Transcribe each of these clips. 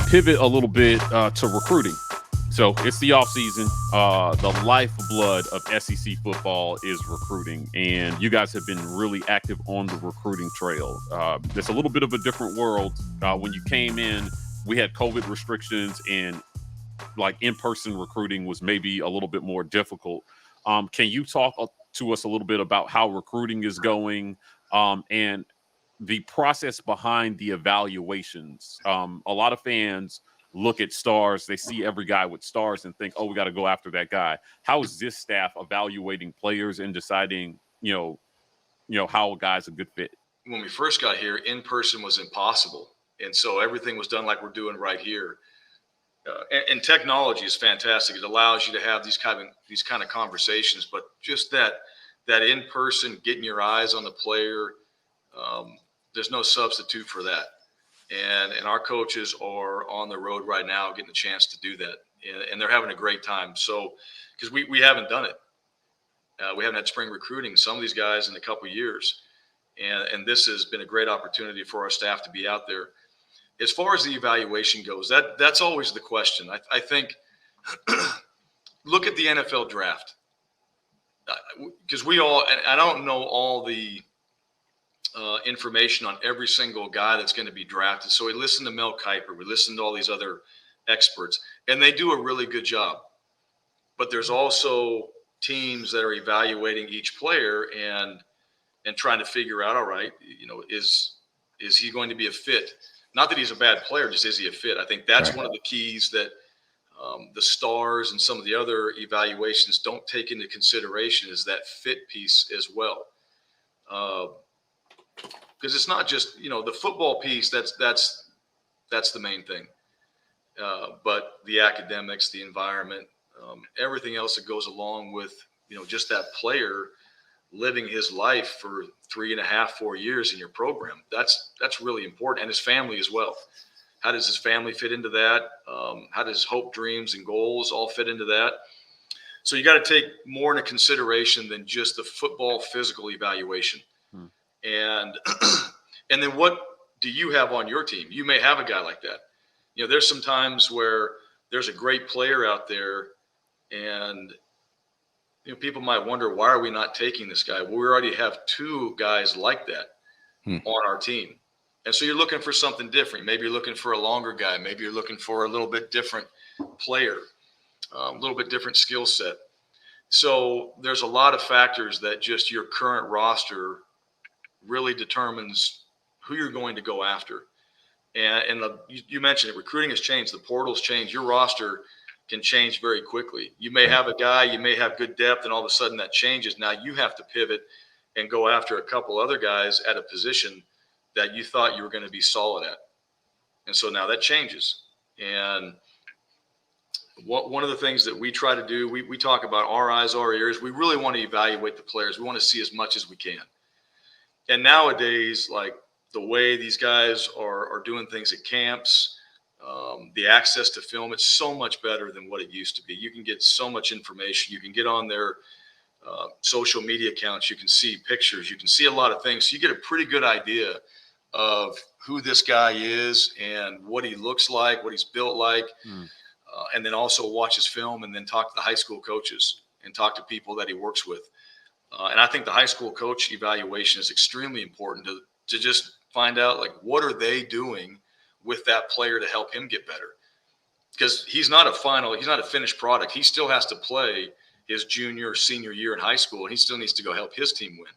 pivot a little bit to recruiting. So it's the offseason. The lifeblood of SEC football is recruiting, and you guys have been really active on the recruiting trail. It's a little bit of a different world. When you came in, we had COVID restrictions, and like in-person recruiting was maybe a little bit more difficult. Can you talk to us a little bit about how recruiting is going and the process behind the evaluations? A lot of fans look at stars, they see every guy with stars and think, oh, we got to go after that guy. How is this staff evaluating players and deciding, how a guy's a good fit? When we first got here, in person was impossible. And so everything was done like we're doing right here. And technology is fantastic. It allows you to have these kind of conversations, but just that in person, getting your eyes on the player, there's no substitute for that. And our coaches are on the road right now getting a chance to do that. And they're having a great time. So, because we haven't done it. We haven't had spring recruiting, some of these guys in a couple of years. And this has been a great opportunity for our staff to be out there. As far as the evaluation goes, that's always the question. I think look at the NFL draft. Because I don't know all the information on every single guy that's going to be drafted. So we listen to Mel Kiper, we listen to all these other experts, and they do a really good job. But there's also teams that are evaluating each player and trying to figure out, all right, is he going to be a fit? Not that he's a bad player, just is he a fit? I think that's one of the keys that the stars and some of the other evaluations don't take into consideration, is that fit piece as well. Because it's not just, the football piece, that's the main thing. But the academics, the environment, everything else that goes along with, just that player living his life for 3.5, 4 years in your program. That's really important. And his family as well. How does his family fit into that? How does hope, dreams, and goals all fit into that? So you got to take more into consideration than just the football physical evaluation. And then what do you have on your team? You may have a guy like that. There's some times where there's a great player out there, and people might wonder, why are we not taking this guy? Well, we already have 2 guys like that on our team. And so you're looking for something different. Maybe you're looking for a longer guy. Maybe you're looking for a little bit different player, a little bit different skill set. So there's a lot of factors that just your current roster really determines who you're going to go after. And you mentioned it, recruiting has changed. The portal's changed. Your roster can change very quickly. You may have a guy, you may have good depth, and all of a sudden that changes. Now you have to pivot and go after a couple other guys at a position that you thought you were going to be solid at. And so now that changes. And one of the things that we try to do, we talk about our eyes, our ears. We really want to evaluate the players. We want to see as much as we can. And nowadays, like the way these guys are doing things at camps, the access to film, it's so much better than what it used to be. You can get so much information. You can get on their social media accounts. You can see pictures. You can see a lot of things. So you get a pretty good idea of who this guy is and what he looks like, what he's built like, and then also watch his film and then talk to the high school coaches and talk to people that he works with. And I think the high school coach evaluation is extremely important to just find out, like, what are they doing with that player to help him get better? Because he's not a finished product. He still has to play his junior or senior year in high school, and he still needs to go help his team win.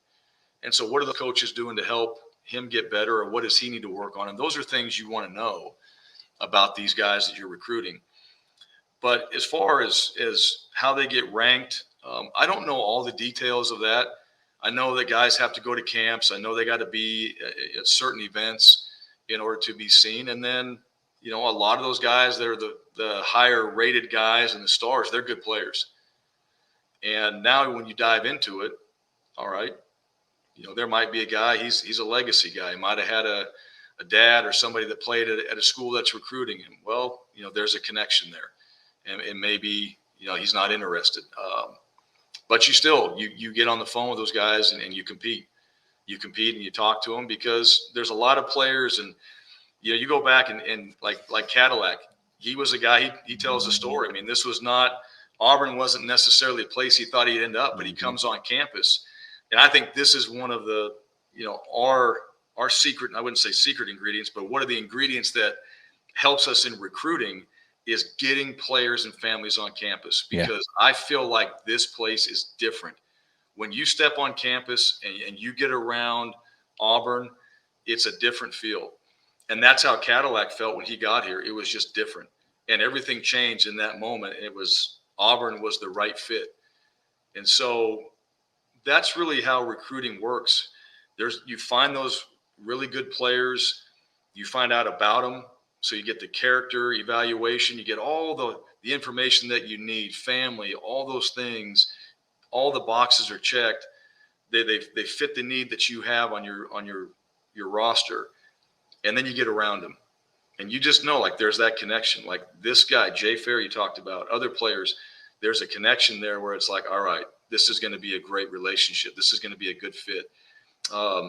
And so what are the coaches doing to help him get better, or what does he need to work on? And those are things you want to know about these guys that you're recruiting. But as far as how they get ranked, I don't know all the details of that. I know that guys have to go to camps. I know they got to be at certain events in order to be seen. And then, a lot of those guys that are the higher rated guys and the stars, they're good players. And now when you dive into it, all right, there might be a guy, he's a legacy guy. He might have had a dad or somebody that played at a school that's recruiting him. Well, there's a connection there. And maybe, he's not interested. But you get on the phone with those guys and you compete. You compete and you talk to them, because there's a lot of players, and You go back and like Cadillac, he was a guy, he tells a story. I mean, this was not, Auburn wasn't necessarily a place he thought he'd end up, but he comes on campus. And I think this is one of the, our secret, I wouldn't say secret ingredients, but one of the ingredients that helps us in recruiting is getting players and families on campus, because I feel like this place is different. When you step on campus and you get around Auburn, it's a different feel. And that's how Cadillac felt when he got here. It was just different. And everything changed in that moment. It was, Auburn was the right fit. And so that's really how recruiting works. You find those really good players, you find out about them. So you get the character evaluation, you get all the information that you need, family, all those things, all the boxes are checked. They fit the need that you have on your roster. And then you get around them. And you just know, like, there's that connection. Like this guy, Jay Fair, you talked about, other players, there's a connection there where it's like, all right, this is going to be a great relationship. This is going to be a good fit.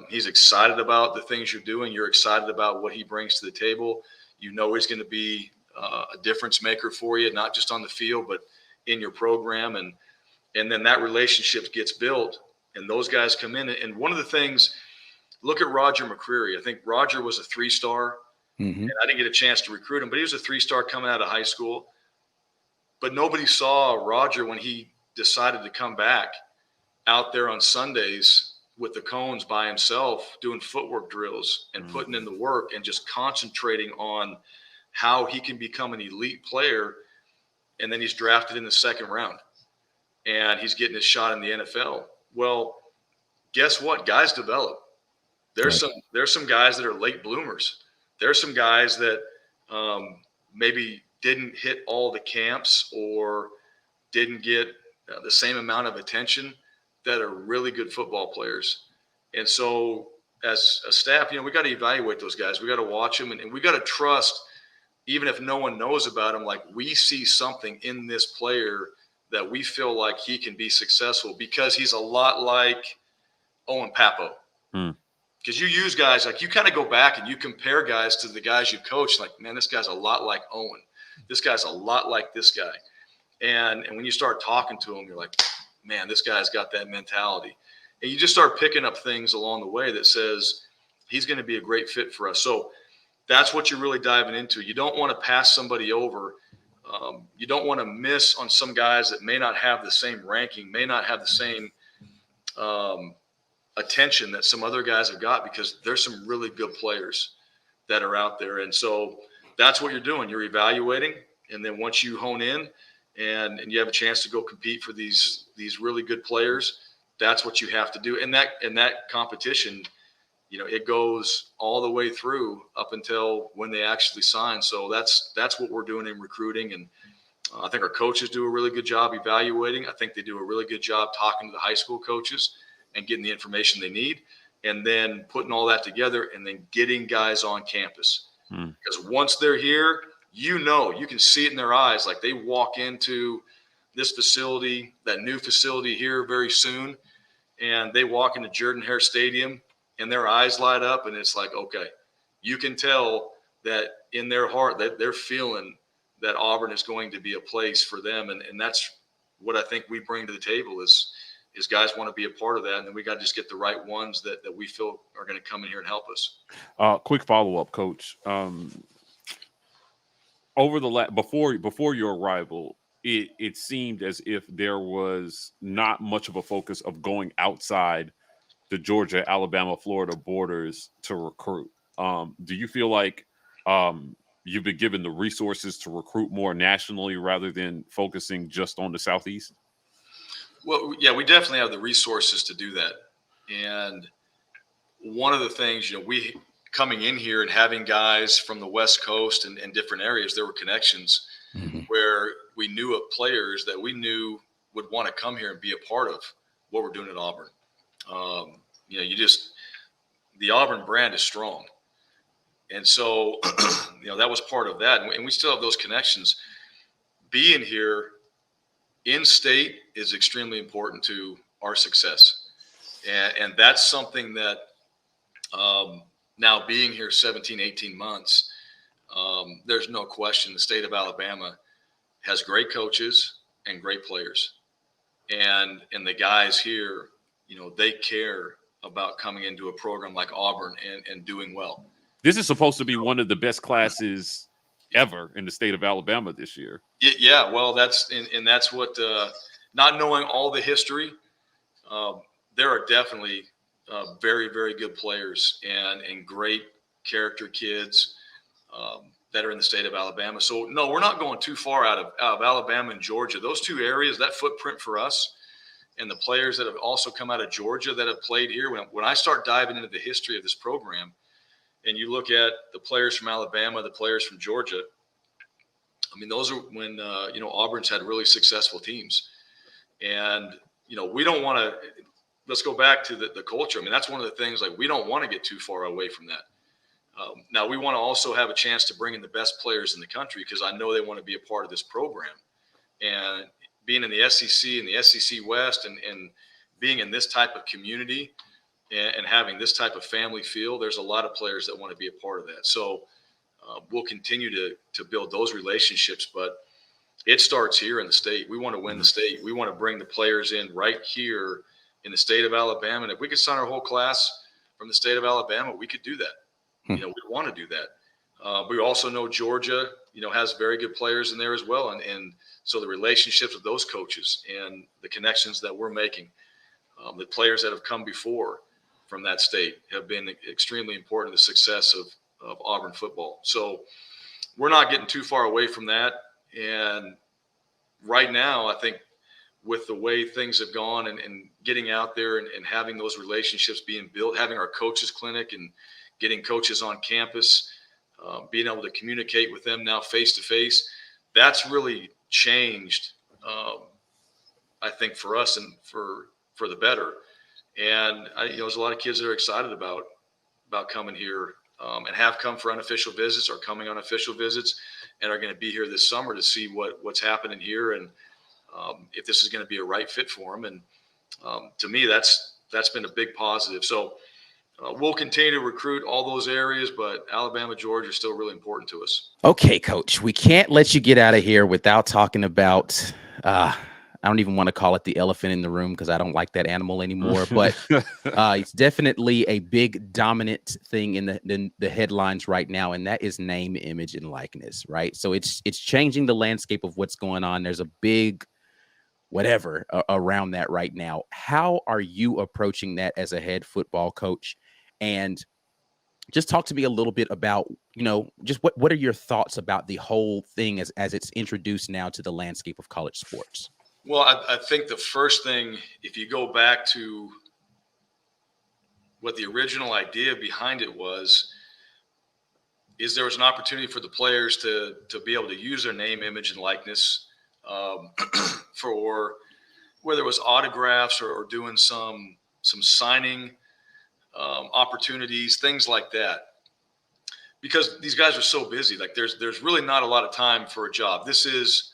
He's excited about the things you're doing. You're excited about what he brings to the table. You know he's going to be a difference maker for you, not just on the field, but in your program. And then that relationship gets built, and those guys come in. And one of the things, look at Roger McCreary. I think Roger was a 3-star. And I didn't get a chance to recruit him, but he was a 3-star coming out of high school. But nobody saw Roger when he decided to come back out there on Sundays with the cones by himself, doing footwork drills and putting in the work and just concentrating on how he can become an elite player. And then he's drafted in the 2nd round and he's getting his shot in the NFL. Well, guess what? Guys develop. There's some guys that are late bloomers. There's some guys that maybe didn't hit all the camps or didn't get the same amount of attention that are really good football players. And so as a staff, we got to evaluate those guys. We got to watch them, and we got to trust, even if no one knows about him, like we see something in this player that we feel like he can be successful because he's a lot like Owen Papo. Because you use guys, like you kind of go back and you compare guys to the guys you coach, like, man, this guy's a lot like Owen. This guy's a lot like this guy. And when you start talking to him, you're like, man, this guy's got that mentality. And you just start picking up things along the way that says he's going to be a great fit for us. So that's what you're really diving into. You don't want to pass somebody over. You don't want to miss on some guys that may not have the same ranking, may not have the same attention that some other guys have got, because there's some really good players that are out there. And so that's what you're doing. You're evaluating. And then once you hone in and you have a chance to go compete for these really good players, that's what you have to do. And that competition, it goes all the way through up until when they actually sign. So that's what we're doing in recruiting. And I think our coaches do a really good job evaluating. I think they do a really good job talking to the high school coaches and getting the information they need, and then putting all that together and then getting guys on campus. Because once they're here, you can see it in their eyes. Like they walk into this facility, that new facility here very soon, and they walk into Jordan-Hare Stadium and their eyes light up, and it's like, okay, you can tell that in their heart that they're feeling that Auburn is going to be a place for them. And that's what I think we bring to the table is guys want to be a part of that. And then we got to just get the right ones that we feel are going to come in here and help us. Quick follow-up, Coach. Before your arrival, it seemed as if there was not much of a focus of going outside the Georgia, Alabama, Florida borders to recruit. Do you feel like you've been given the resources to recruit more nationally rather than focusing just on the Southeast? Well, yeah, we definitely have the resources to do that. And one of the things, we coming in here and having guys from the West Coast and different areas, there were connections where we knew of players that we knew would want to come here and be a part of what we're doing at Auburn. The Auburn brand is strong. And so, that was part of that. And we still have those connections. Being here in state is extremely important to our success. And that's something that now being here 17, 18 months, there's no question the state of Alabama has great coaches and great players. And the guys here, they care about coming into a program like Auburn and doing well. This is supposed to be one of the best classes ever in the state of Alabama this year. Yeah, well, that's what, not knowing all the history, there are definitely very, very good players and great character kids that are in the state of Alabama. So, no, we're not going too far out of Alabama and Georgia. Those two areas, that footprint for us, and the players that have also come out of Georgia that have played here. When I start diving into the history of this program, and you look at the players from Alabama, the players from Georgia, I mean, those are when, Auburn's had really successful teams. And, we don't want to – let's go back to the culture. I mean, that's one of the things, like, we don't want to get too far away from that. Now, we want to also have a chance to bring in the best players in the country because I know they want to be a part of this program. And being in the SEC and the SEC West and being in this type of community and having this type of family feel, there's a lot of players that want to be a part of that. So we'll continue to build those relationships, but it starts here in the state. We want to win the state. We want to bring the players in right here in the state of Alabama. And if we could sign our whole class from the state of Alabama, we could do that. We want to do that. We also know Georgia, has very good players in there as well. And so the relationships with those coaches and the connections that we're making, the players that have come before from that state have been extremely important to the success of Auburn football. So we're not getting too far away from that. And right now, I think with the way things have gone and getting out there and having those relationships being built, having our coaches clinic and getting coaches on campus, being able to communicate with them now face to face, that's really changed, I think, for us and for the better. And there's a lot of kids that are excited about coming here and have come for unofficial visits or coming on official visits and are going to be here this summer to see what's happening here and if this is going to be a right fit for them. And to me, that's been a big positive. So we'll continue to recruit all those areas, but Alabama, Georgia are still really important to us. Okay, Coach, we can't let you get out of here without talking about I don't even want to call it the elephant in the room because I don't like that animal anymore, but it's definitely a big dominant thing in the headlines right now, and that is name, image, and likeness, right? So it's changing the landscape of what's going on. There's a big whatever around that right now. How are you approaching that as a head football coach? And just talk to me a little bit about, just what are your thoughts about the whole thing as it's introduced now to the landscape of college sports? Well, I think the first thing, if you go back to what the original idea behind it was, is there was an opportunity for the players to be able to use their name, image, and likeness for whether it was autographs or doing some signing opportunities, things like that. Because these guys are so busy, like there's really not a lot of time for a job. This is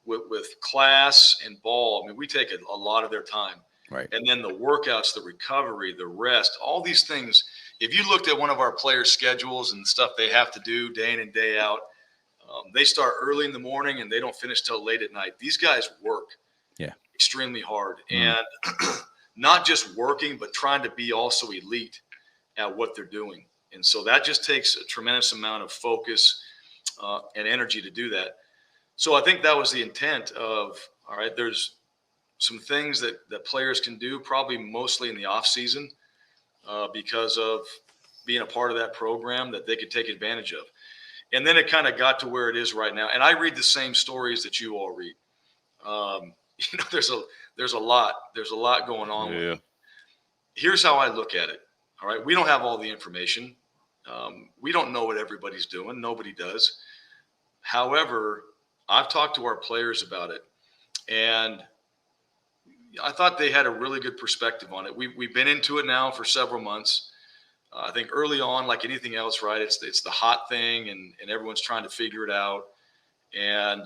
with class and ball. I mean, we take a lot of their time. Right. And then the workouts, the recovery, the rest, all these things. If you looked at one of our players' schedules and stuff they have to do day in and day out, they start early in the morning and they don't finish till late at night. These guys work extremely hard. And not just working, but trying to be also elite at what they're doing. And so that just takes a tremendous amount of focus and energy to do that. So I think that was the intent of, all right, there's some things that players can do probably mostly in the off season because of being a part of that program that they could take advantage of. And then it kind of got to where it is right now. And I read the same stories that you all read. There's a lot going on. Yeah. Here's how I look at it. All right. We don't have all the information. We don't know what everybody's doing. Nobody does. However, I've talked to our players about it, and I thought they had a really good perspective on it. We've been into it now for several months. I think early on, like anything else, right, it's the hot thing, and everyone's trying to figure it out. And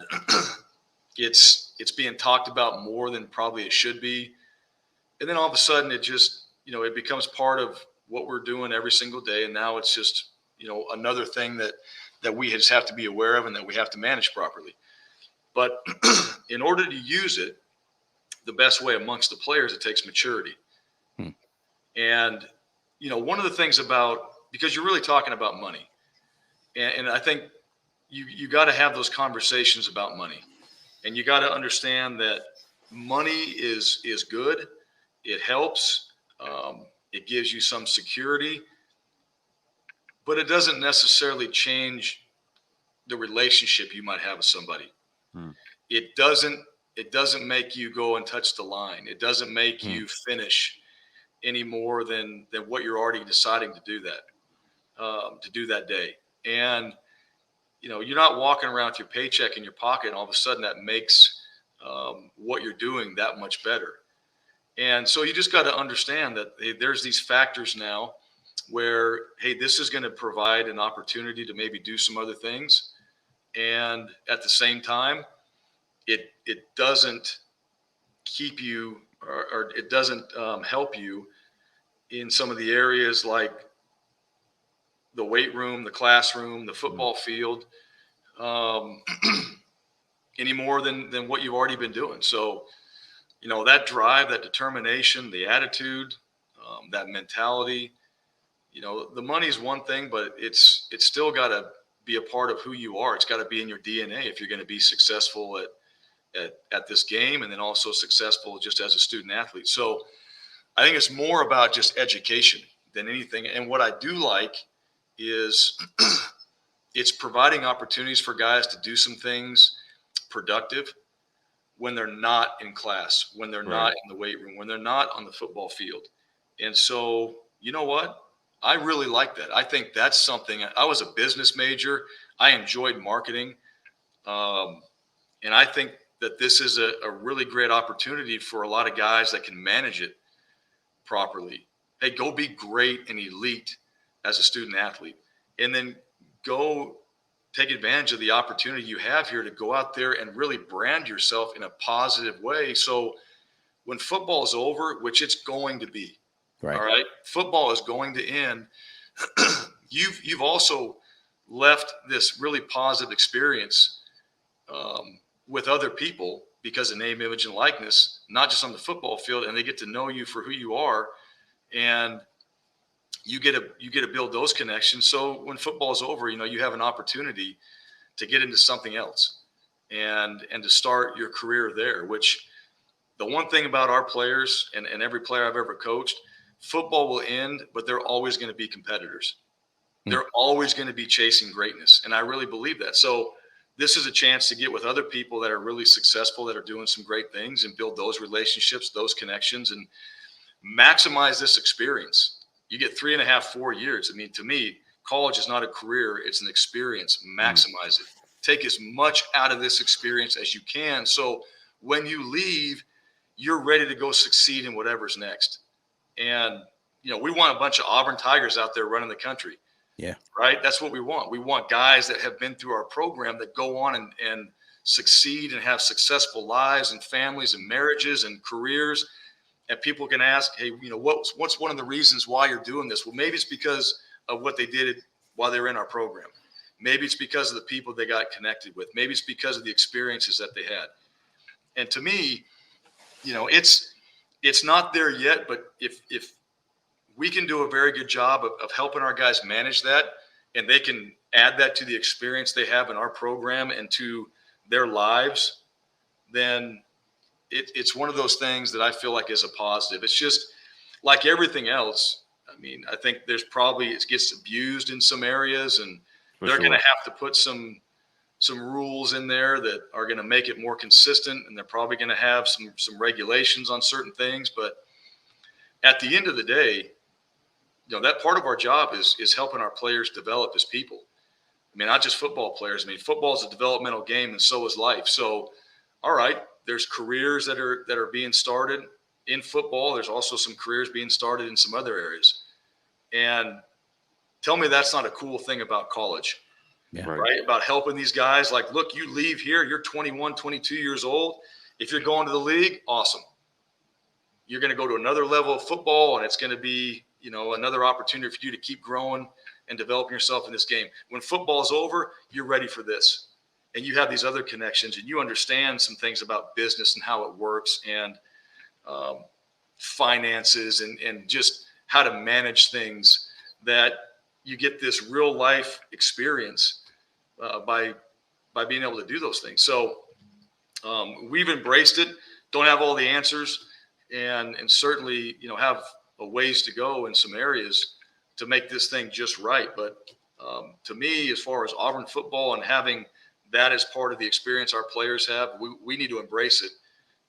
it's being talked about more than probably it should be. And then all of a sudden it just, it becomes part of what we're doing every single day. And now it's just, another thing that we just have to be aware of and that we have to manage properly. But in order to use it the best way amongst the players, it takes maturity. And, one of the things because you're really talking about money. And I think you got to have those conversations about money. And you got to understand that money is good. It helps. It gives you some security. But it doesn't necessarily change the relationship you might have with somebody. It doesn't make you go and touch the line. It doesn't make you finish any more than what you're already deciding to do that day. And, you're not walking around with your paycheck in your pocket and all of a sudden that makes what you're doing that much better. And so you just got to understand that there's these factors now where, hey, this is going to provide an opportunity to maybe do some other things. And at the same time, it doesn't keep you or it doesn't help you in some of the areas like the weight room, the classroom, the football field, any more than what you've already been doing. So, that drive, that determination, the attitude, that mentality, the money is one thing, but it's still got to be a part of who you are. It's got to be in your DNA if you're going to be successful at this game and then also successful just as a student athlete. So I think it's more about just education than anything. And what I do like is it's providing opportunities for guys to do some things productive when they're not in class, when they're not in the weight room, when they're not on the football field. And so, you know what? I really like that. I think that's something. I was a business major. I enjoyed marketing. And I think that this is a really great opportunity for a lot of guys that can manage it properly. Hey, go be great and elite as a student athlete, and then go take advantage of the opportunity you have here to go out there and really brand yourself in a positive way. So when football is over, which it's going to be, all right, football is going to end. You've also left this really positive experience with other people because of name, image, and likeness, not just on the football field, and they get to know you for who you are, and you get to build those connections. So when football is over, you have an opportunity to get into something else and to start your career there, which the one thing about our players and every player I've ever coached, football will end, but they're always going to be competitors. They're always going to be chasing greatness. And I really believe that. So this is a chance to get with other people that are really successful, that are doing some great things, and build those relationships, those connections, and maximize this experience. You get 3.5, 4 years. I mean, to me, college is not a career. It's an experience. Maximize it. Take as much out of this experience as you can. So when you leave, you're ready to go succeed in whatever's next. And, we want a bunch of Auburn Tigers out there running the country. Yeah. Right. That's what we want. We want guys that have been through our program that go on and succeed and have successful lives and families and marriages and careers. And people can ask, hey, what's one of the reasons why you're doing this? Well, maybe it's because of what they did while they were in our program. Maybe it's because of the people they got connected with. Maybe it's because of the experiences that they had. And to me, it's not there yet, but if we can do a very good job of helping our guys manage that, and they can add that to the experience they have in our program and to their lives, then it's one of those things that I feel like is a positive. It's just like everything else. I mean, I think it gets abused in some areas, and they're going to have to put some rules in there that are going to make it more consistent, and they're probably going to have some regulations on certain things. But at the end of the day, that part of our job is helping our players develop as people. I mean, not just football players. I mean, football is a developmental game, and so is life. So, all right, there's careers that are being started in football. There's also some careers being started in some other areas. And tell me that's not a cool thing about college, right? About helping these guys. Like, look, you leave here, you're 21, 22 years old. If you're going to the league, awesome. You're going to go to another level of football, and it's going to be another opportunity for you to keep growing and developing yourself in this game. When football is over, you're ready for this. And you have these other connections, and you understand some things about business and how it works, and finances, and just how to manage things, that you get this real life experience by being able to do those things. So we've embraced it. Don't have all the answers, and certainly, have a ways to go in some areas to make this thing just right. But to me, as far as Auburn football and having that as part of the experience our players have, we need to embrace it.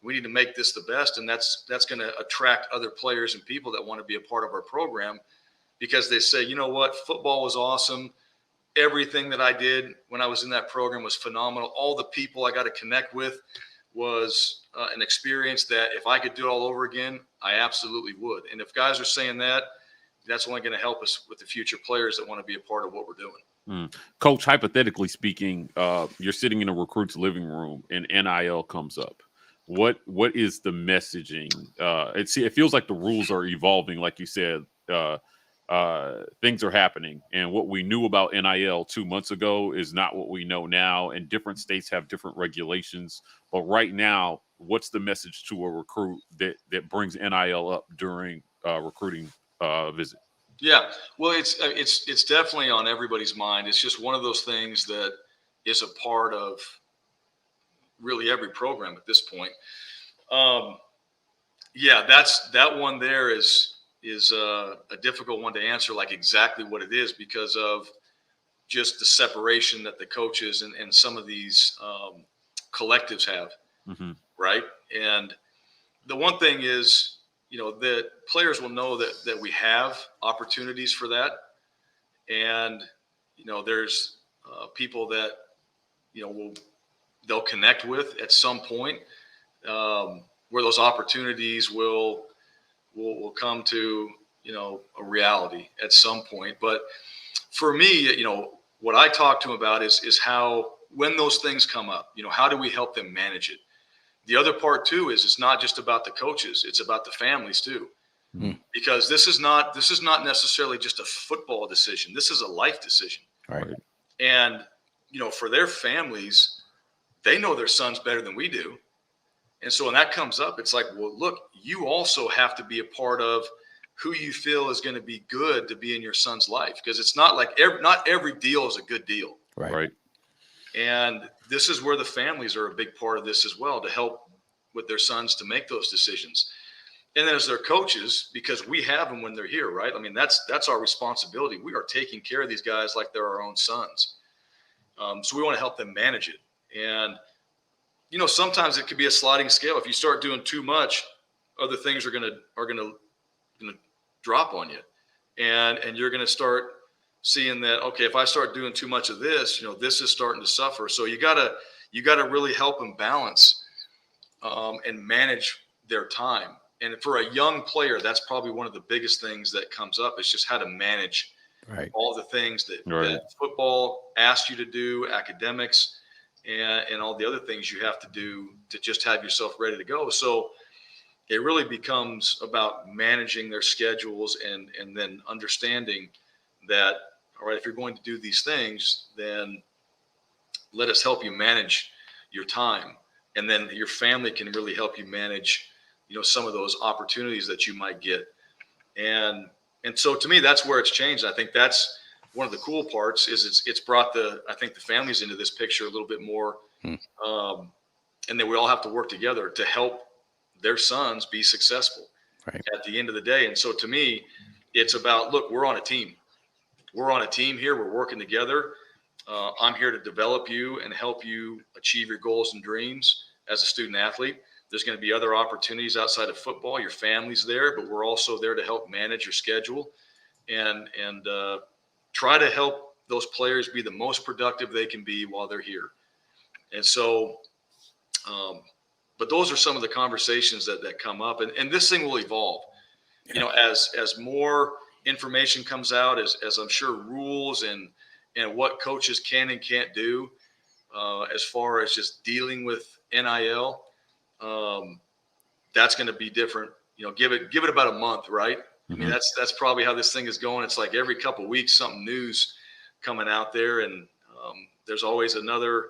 We need to make this the best, and that's going to attract other players and people that want to be a part of our program, because they say, you know what, football was awesome. Everything that I did when I was in that program was phenomenal. All the people I got to connect with was an experience that if I could do it all over again, I absolutely would. And if guys are saying that, that's only going to help us with the future players that want to be a part of what we're doing. Coach, hypothetically speaking, you're sitting in a recruit's living room and NIL comes up. What is the messaging? It feels like the rules are evolving, like you said. Things are happening, and what we knew about NIL 2 months ago is not what we know now, and different states have different regulations. But right now, what's the message to a recruit that brings NIL up during recruiting visit? Yeah, well, it's definitely on everybody's mind. It's just one of those things that is a part of really every program at this point. Yeah, that one there is a difficult one to answer, like exactly what it is, because of just the separation that the coaches and some of these collectives have, right? And the one thing is, that players will know that we have opportunities for that. And, there's people that, they'll connect with at some point where those opportunities will come to, a reality at some point. But for me, what I talk to them about is how, when those things come up, how do we help them manage it? The other part too is it's not just about the coaches, it's about the families too. Because this is not necessarily just a football decision. This is a life decision. Right. And, for their families, they know their sons better than we do. And so when that comes up, it's like, well, look, you also have to be a part of who you feel is going to be good to be in your son's life. Because it's not like not every deal is a good deal. Right. And this is where the families are a big part of this as well, to help with their sons to make those decisions. And then as their coaches, because we have them when they're here, right? I mean, that's our responsibility. We are taking care of these guys like they're our own sons. So we want to help them manage it. And, sometimes it could be a sliding scale. If you start doing too much, other things are gonna drop on you, and you're gonna start seeing that, okay, if I start doing too much of this, this is starting to suffer. So you gotta really help them balance and manage their time. And for a young player, that's probably one of the biggest things that comes up. Is just how to manage all the things that football asks you to do, academics, and all the other things you have to do to just have yourself ready to go. So it really becomes about managing their schedules and then understanding that, all right, if you're going to do these things, then let us help you manage your time. And then your family can really help you manage, some of those opportunities that you might get. And so to me, that's where it's changed. I think that's one of the cool parts is it's brought the families into this picture a little bit more. And then we all have to work together to help their sons be successful at the end of the day. And so to me, it's about, look, we're on a team. We're on a team here. We're working together. I'm here to develop you and help you achieve your goals and dreams as a student athlete. There's going to be other opportunities outside of football. Your family's there, but we're also there to help manage your schedule and try to help those players be the most productive they can be while they're here. And so, but those are some of the conversations that come up, and this thing will evolve, as more information comes out, as I'm sure rules and what coaches can and can't do, as far as just dealing with NIL, that's going to be different. Give it about a month, right? I mean, that's probably how this thing is going. It's like every couple of weeks, something new's coming out there, and there's always another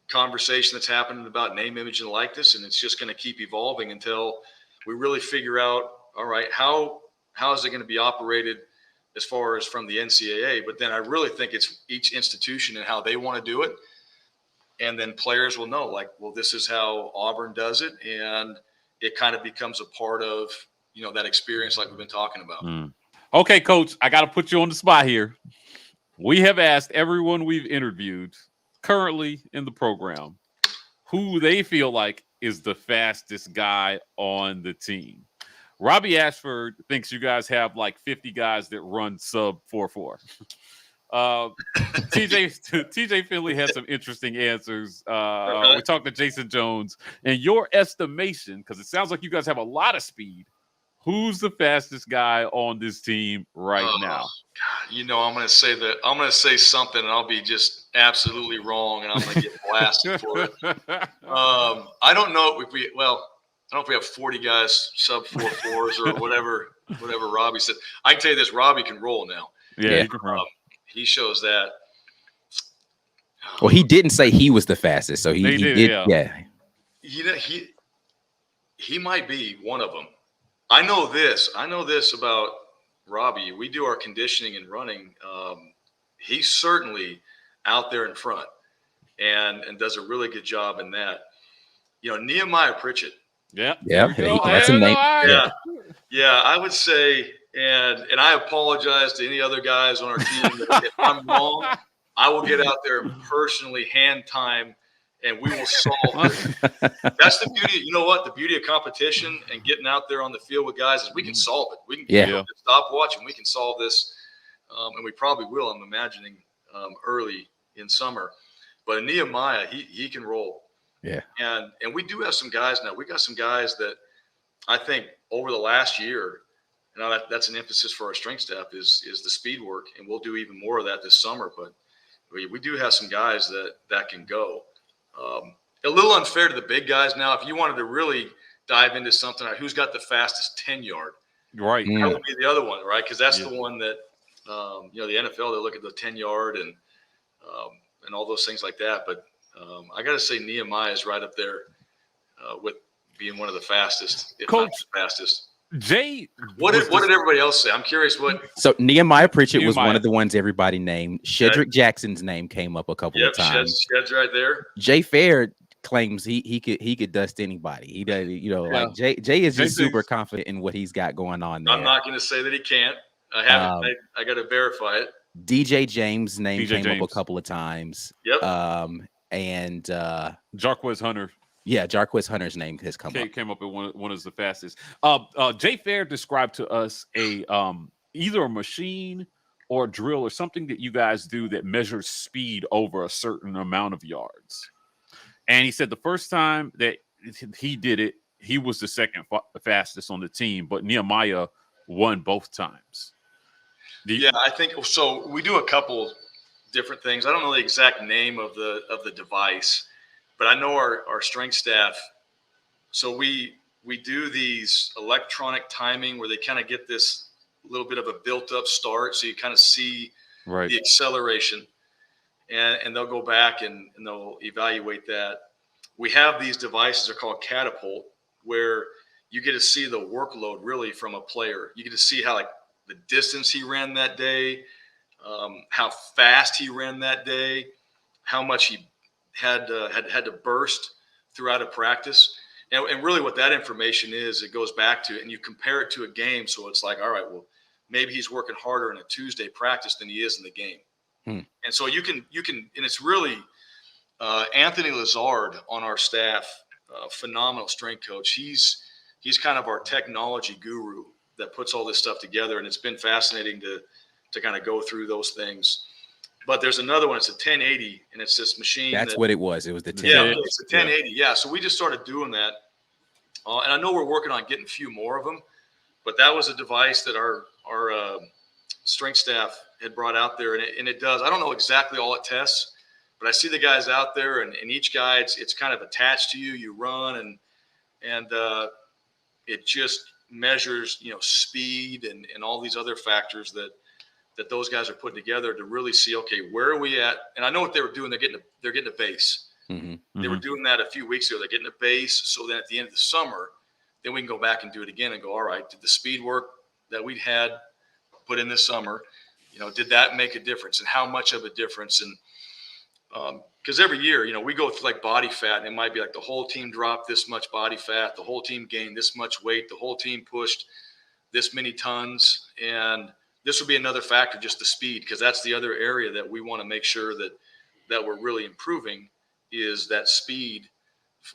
conversation that's happening about name, image, and likeness, and it's just going to keep evolving until we really figure out, all right, how is it going to be operated as far as from the NCAA? But then I really think it's each institution and how they want to do it, and then players will know, like, well, this is how Auburn does it, and it kind of becomes a part of that experience, like we've been talking about. Okay, Coach, I got to put you on the spot here. We have asked everyone we've interviewed currently in the program who they feel like is the fastest guy on the team. Robbie Ashford thinks you guys have like 50 guys that run sub 4.4. TJ Finley had some interesting answers. We talked to Jason Jones, and your estimation, because it sounds like you guys have a lot of speed. Who's the fastest guy on this team right now? I'm going to say something, and I'll be just absolutely wrong, and I'm going to get blasted for it. I don't know if we have 40 guys sub 4.4s or whatever Robbie said. I can tell you this: Robbie can roll now. Yeah, he can run. He shows that. Well, he didn't say he was the fastest, so he did. Yeah. He might be one of them. I know this about Robbie. We do our conditioning and running. He's certainly out there in front and does a really good job in that. Nehemiah Pritchett. Yeah. That's a name. Yeah. I would say, and I apologize to any other guys on our team. If I'm wrong, I will get out there and personally hand time, and we will solve it. That's the beauty. You know what? The beauty of competition and getting out there on the field with guys is we can solve it. We can stop watching. We can solve this, and we probably will. I'm imagining early in summer. But Nehemiah, he can roll. Yeah. And we do have some guys now. We got some guys that I think over the last year, that's an emphasis for our strength staff is the speed work, and we'll do even more of that this summer. But we do have some guys that can go. A little unfair to the big guys now. If you wanted to really dive into something, who's got the fastest 10-yard? Right. That would be the other one, right? Because that's the one that the NFL, they look at the 10-yard and all those things like that. But I got to say Nehemiah is right up there with being one of the fastest, if not the fastest. Jay, what did everybody else say? I'm curious what. So Nehemiah Pritchett was one of the ones everybody named. Shedrick Jackson's name came up a couple of times. Shed's right there. Jay Fair claims he could dust anybody. He does, like Jay is just super confident in what he's got going on there. I'm not going to say that he can't. I haven't. I got to verify it. DJ James' name came up a couple of times. Yep. And Jarquez Hunter. Yeah, Jarquez Hunter's name has come up. Came up at one of the fastest. Jay Fair described to us either a machine or a drill or something that you guys do that measures speed over a certain amount of yards. And he said the first time that he did it, he was the second fastest on the team, but Nehemiah won both times. I think so. We do a couple different things. I don't know the exact name of the device, but I know our strength staff. So we do these electronic timing where they kind of get this little bit of a built-up start, so you kind of see the acceleration, and they'll go back and they'll evaluate that. We have these devices, they're called Catapult, where you get to see the workload really from a player. You get to see how the distance he ran that day, how fast he ran that day, how much he had to burst throughout a practice. And really what that information is, it goes back to, and you compare it to a game. So it's like, all right, well, maybe he's working harder in a Tuesday practice than he is in the game. And so you can, and it's really Anthony Lazard on our staff, phenomenal strength coach. He's kind of our technology guru that puts all this stuff together. And it's been fascinating to kind of go through those things. But there's another one. It's a 1080, and it's this machine. That's what it was. It was the 1080. Yeah, it's a 1080. Yeah. So we just started doing that. And I know we're working on getting a few more of them. But that was a device that our strength staff had brought out there. And it does. I don't know exactly all it tests, but I see the guys out there. And each guy, it's kind of attached to you. You run, and it just measures, speed and all these other factors that those guys are putting together to really see, okay, where are we at? And I know what they were doing. They're getting a base. Mm-hmm. They were doing that a few weeks ago. They're getting a base. So then at the end of the summer, then we can go back and do it again and go, all right, did the speed work that we'd had put in this summer, did that make a difference, and how much of a difference? And because every year, we go through like body fat, and it might be like the whole team dropped this much body fat, the whole team gained this much weight, the whole team pushed this many tons. And this will be another factor, just the speed, because that's the other area that we want to make sure that we're really improving, is that speed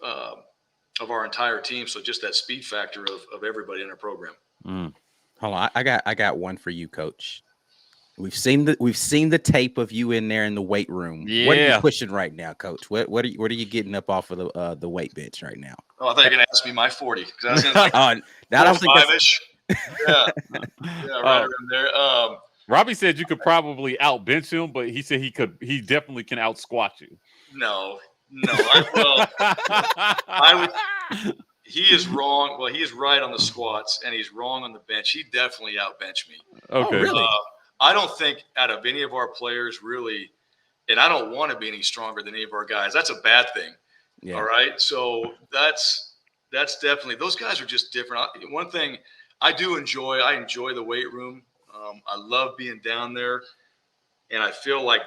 of our entire team. So just that speed factor of everybody in our program. Hold on, I got one for you, Coach. We've seen the tape of you in there in the weight room. Yeah. What are you pushing right now, Coach? What are you getting up off of the weight bench right now? Oh, I thought you were going to ask me my 40, because I was going to like I don't think that's... yeah, right around there. Robbie said you could probably out bench him, but he said he definitely can out squat you. No. He is wrong. Well, he is right on the squats, and he's wrong on the bench. He definitely out bench me. Okay. Oh, really? I don't think out of any of our players really, and I don't want to be any stronger than any of our guys. That's a bad thing. Yeah. All right. So that's definitely, those guys are just different. One thing I enjoy the weight room. I love being down there, and I feel like,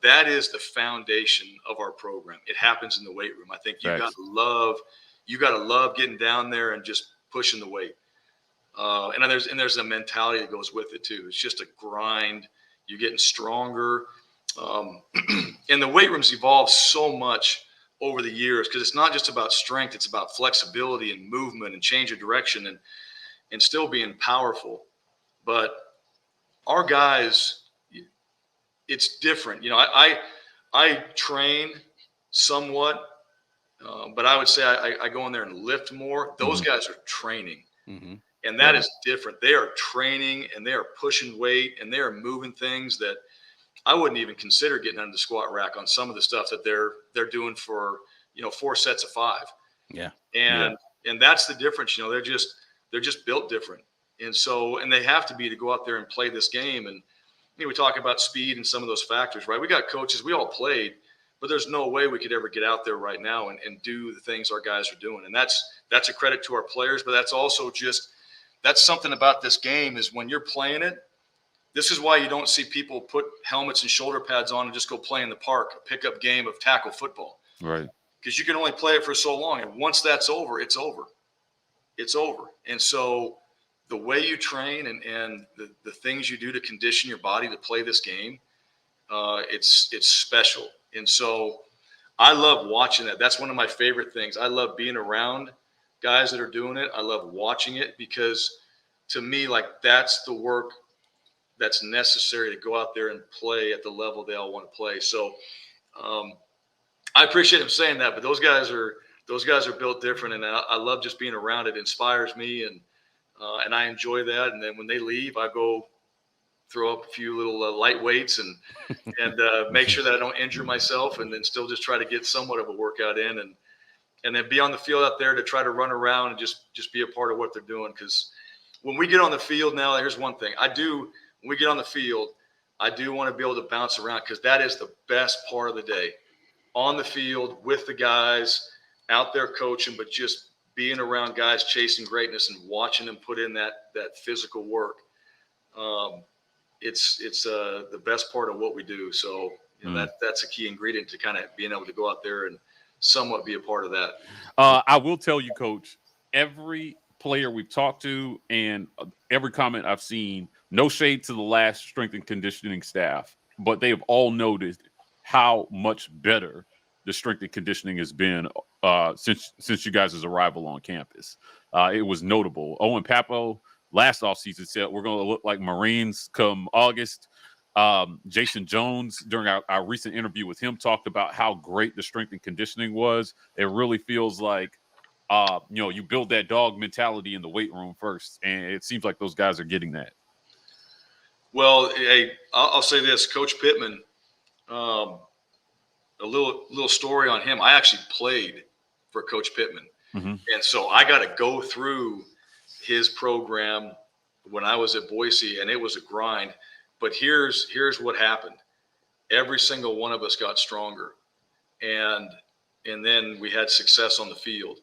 that is the foundation of our program. It happens in the weight room. I think you got to love getting down there and just pushing the weight. And there's a mentality that goes with it too. It's just a grind. You're getting stronger. And the weight room's evolved so much over the years, because it's not just about strength. It's about flexibility and movement and change of direction and still being powerful. But our guys, it's different. I train somewhat, but I would say I go in there and lift more. Those guys are training. Mm-hmm. And that is different. They are training, and they are pushing weight, and they are moving things that I wouldn't even consider getting under the squat rack on some of the stuff that they're doing for, 4 sets of 5. Yeah. And that's the difference. They're just built different. And they have to be to go out there and play this game. And we talk about speed and some of those factors, right? We got coaches, we all played, but there's no way we could ever get out there right now and do the things our guys are doing. And that's a credit to our players, but that's also that's something about this game, is when you're playing it, this is why you don't see people put helmets and shoulder pads on and just go play in the park, a pickup game of tackle football. Right. Because you can only play it for so long. And once that's over, it's over. It's over. And so the way you train and the things you do to condition your body to play this game, it's special. And so I love watching that. That's one of my favorite things. I love being around guys that are doing it. I love watching it, because to me, like, that's the work that's necessary to go out there and play at the level they all want to play. So I appreciate him saying that, but those guys are built different, and I love just being around it. It inspires me, and I enjoy that. And then when they leave, I go throw up a few little light weights and make sure that I don't injure myself, and then still just try to get somewhat of a workout in, and then be on the field out there to try to run around and just be a part of what they're doing. Because when we get on the field now, here's one thing when we get on the field, I do want to be able to bounce around, because that is the best part of the day. On the field with the guys, out there coaching, but just being around guys chasing greatness and watching them put in that physical work. It's the best part of what we do. So that's a key ingredient to kind of being able to go out there and somewhat be a part of that. I will tell you, Coach, every player we've talked to and every comment I've seen, no shade to the last strength and conditioning staff, but they have all noticed how much better the strength and conditioning has been since you guys' arrival on campus. It was notable. Owen Papo last offseason said we're going to look like Marines come August. Jason Jones, during our recent interview with him, talked about how great the strength and conditioning was. It really feels like, you build that dog mentality in the weight room first, and it seems like those guys are getting that. Well, hey, I'll say this, Coach Pittman, a little story on him. I actually played for Coach Pittman. Mm-hmm. And so I got to go through his program when I was at Boise, and it was a grind. But here's what happened. Every single one of us got stronger, and then we had success on the field.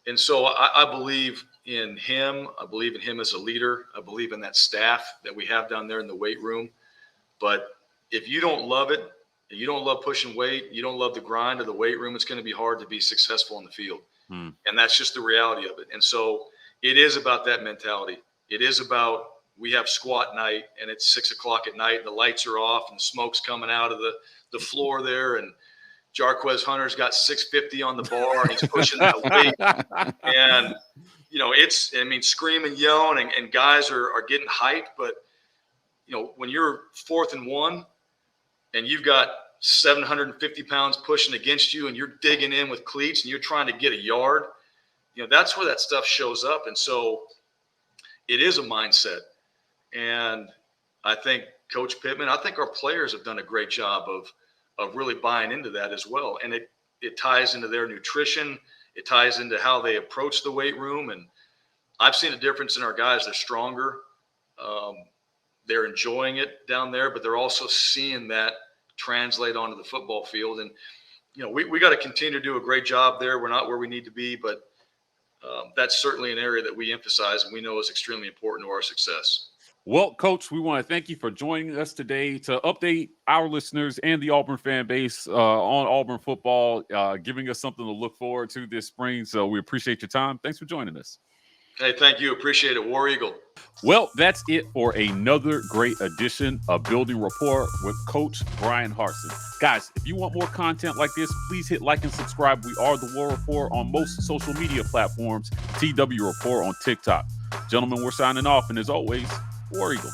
And so I believe in him. I believe in him as a leader. I believe in that staff that we have down there in the weight room. But if you don't love it, if you don't love pushing weight, you don't love the grind of the weight room, it's going to be hard to be successful in the field. And that's just the reality of it. And so it is about that mentality. It is about, we have squat night and it's 6 o'clock at night and the lights are off and the smoke's coming out of the floor there. And Jarquez Hunter's got 650 on the bar and he's pushing that weight. And, it's, screaming, yelling, and guys are getting hyped. But, when you're 4th and 1 and you've got 750 pounds pushing against you and you're digging in with cleats and you're trying to get a yard, that's where that stuff shows up. And so it is a mindset. And I think Coach Pittman, I think our players have done a great job of really buying into that as well. And it ties into their nutrition. It ties into how they approach the weight room. And I've seen a difference in our guys. They're stronger. They're enjoying it down there, but they're also seeing that translate onto the football field. And, we got to continue to do a great job there. We're not where we need to be, but that's certainly an area that we emphasize and we know is extremely important to our success. Well, Coach, we want to thank you for joining us today to update our listeners and the Auburn fan base on Auburn football, giving us something to look forward to this spring. So we appreciate your time. Thanks for joining us. Hey, thank you. Appreciate it. War Eagle. Well, that's it for another great edition of Building Rapport with Coach Bryan Harsin. Guys, if you want more content like this, please hit like and subscribe. We are the War Rapport on most social media platforms, TW Rapport on TikTok. Gentlemen, we're signing off. And as always, War Eagle.